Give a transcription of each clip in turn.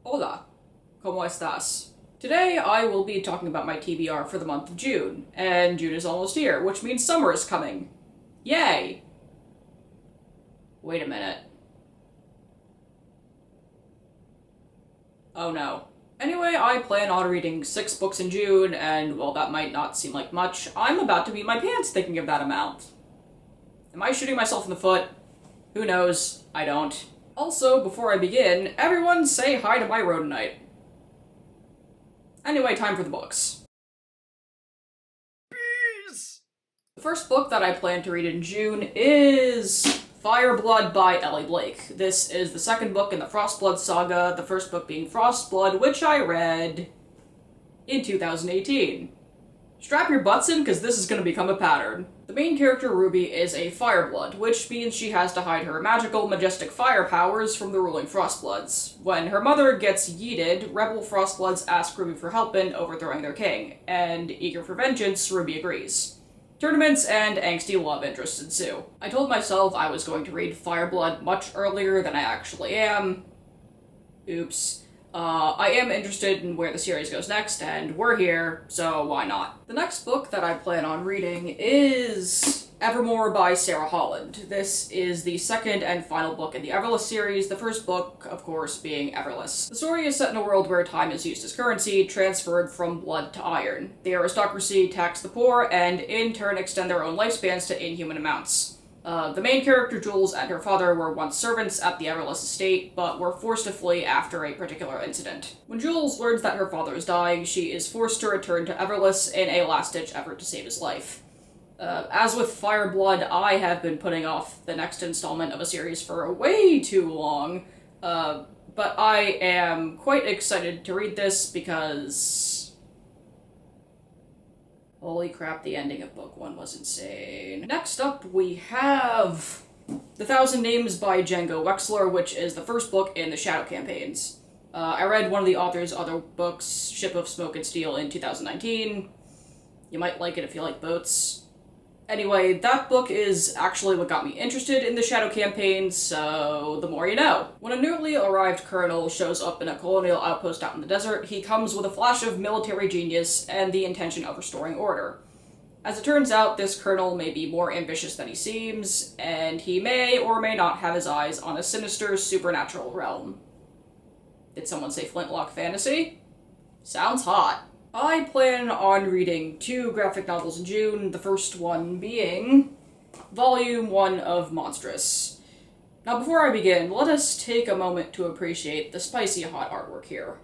Hola, ¿cómo estás? Today I will be talking about my TBR for the month of June, and June is almost here, which means summer is coming. Yay! Wait a minute. Oh no. Anyway, I plan on reading 6 books in June, and while that might not seem like much, I'm about to pee my pants thinking of that amount. Am I shooting myself in the foot? Who knows? I don't. Also, before I begin, everyone say hi to my rodentite. Anyway, time for the books. Bees! The first book that I plan to read in June is Fireblood by Ellie Blake. This is the second book in the Frostblood saga, the first book being Frostblood, which I read in 2018. Strap your butts in, because this is going to become a pattern. The main character, Ruby, is a Fireblood, which means she has to hide her magical, majestic fire powers from the ruling Frostbloods. When her mother gets yeeted, rebel Frostbloods ask Ruby for help in overthrowing their king, and eager for vengeance, Ruby agrees. Tournaments and angsty love interests ensue. I told myself I was going to read Fireblood much earlier than I actually am. Oops. I am interested in where the series goes next, and we're here, so why not? The next book that I plan on reading is Evermore by Sarah Holland. This is the second and final book in the Everless series, the first book, of course, being Everless. The story is set in a world where time is used as currency, transferred from blood to iron. The aristocracy tax the poor, and in turn extend their own lifespans to inhuman amounts. The main character, Jules, and her father were once servants at the Everless estate, but were forced to flee after a particular incident. When Jules learns that her father is dying, she is forced to return to Everless in a last-ditch effort to save his life. As with Fireblood, I have been putting off the next installment of a series for way too long, but I am quite excited to read this because... holy crap, the ending of book 1 was insane. Next up, we have The Thousand Names by Django Wexler, which is the first book in the Shadow campaigns. I read one of the author's other books, Ship of Smoke and Steel, in 2019. You might like it if you like boats. Anyway, that book is actually what got me interested in the Shadow campaigns, so the more you know. When a newly arrived colonel shows up in a colonial outpost out in the desert, he comes with a flash of military genius and the intention of restoring order. As it turns out, this colonel may be more ambitious than he seems, and he may or may not have his eyes on a sinister supernatural realm. Did someone say Flintlock Fantasy? Sounds hot. I plan on reading 2 graphic novels in June, the first one being Volume 1 of Monstrous. Now before I begin, let us take a moment to appreciate the spicy hot artwork here.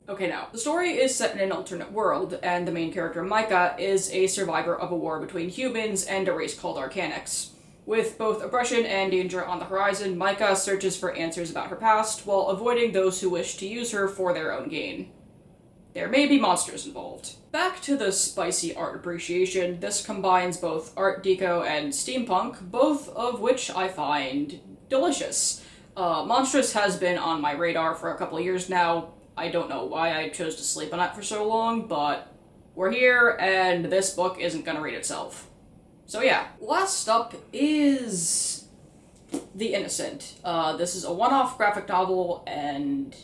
Okay, now, the story is set in an alternate world, and the main character, Micah, is a survivor of a war between humans and a race called Arcanics. With both oppression and danger on the horizon, Micah searches for answers about her past, while avoiding those who wish to use her for their own gain. There may be monsters involved. Back to the spicy art appreciation, this combines both Art Deco and steampunk, both of which I find delicious. Monstrous has been on my radar for a couple of years now. I don't know why I chose to sleep on it for so long, but we're here, and this book isn't gonna read itself. So yeah, last up is The Innocent. This is a one-off graphic novel, and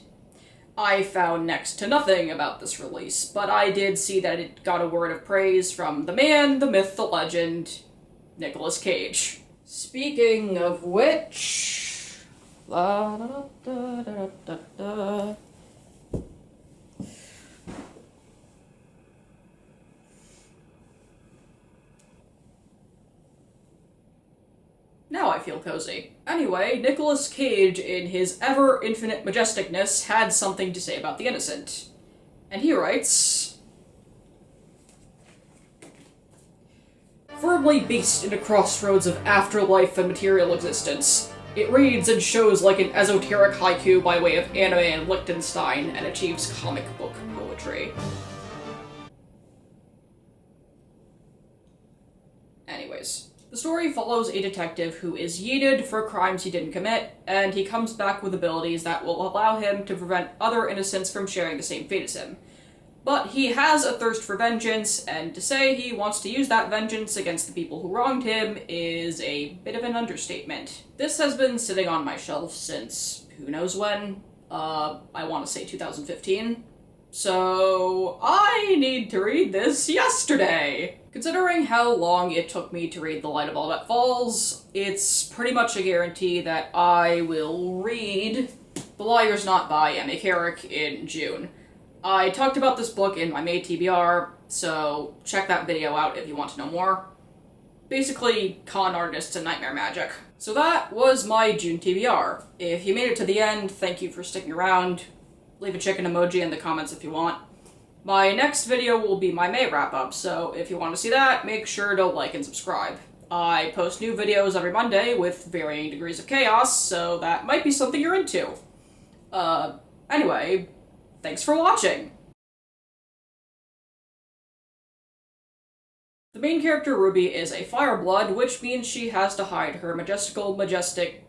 I found next to nothing about this release, but I did see that it got a word of praise from the man, the myth, the legend, Nicolas Cage. Speaking of which... la da da da da da da. Now I feel cozy. Anyway, Nicolas Cage, in his ever-infinite majesticness, had something to say about The Innocent. And he writes... firmly based in a crossroads of afterlife and material existence, it reads and shows like an esoteric haiku by way of anime and Liechtenstein, and achieves comic book poetry. Anyways. The story follows a detective who is yeeted for crimes he didn't commit, and he comes back with abilities that will allow him to prevent other innocents from sharing the same fate as him. But he has a thirst for vengeance, and to say he wants to use that vengeance against the people who wronged him is a bit of an understatement. This has been sitting on my shelf since who knows when. I want to say 2015. So I need to read this yesterday! Considering how long it took me to read The Light of All That Falls, it's pretty much a guarantee that I will read The Liar's Knot by Emmy Carrick in June. I talked about this book in my May TBR, so check that video out if you want to know more. Basically, con artists and nightmare magic. So that was my June TBR. If you made it to the end, thank you for sticking around. Leave a chicken emoji in the comments if you want. My next video will be my May wrap-up, so if you want to see that, make sure to like and subscribe. I post new videos every Monday with varying degrees of chaos, so that might be something you're into. Anyway, thanks for watching! The main character, Ruby, is a fireblood, which means she has to hide her majestic...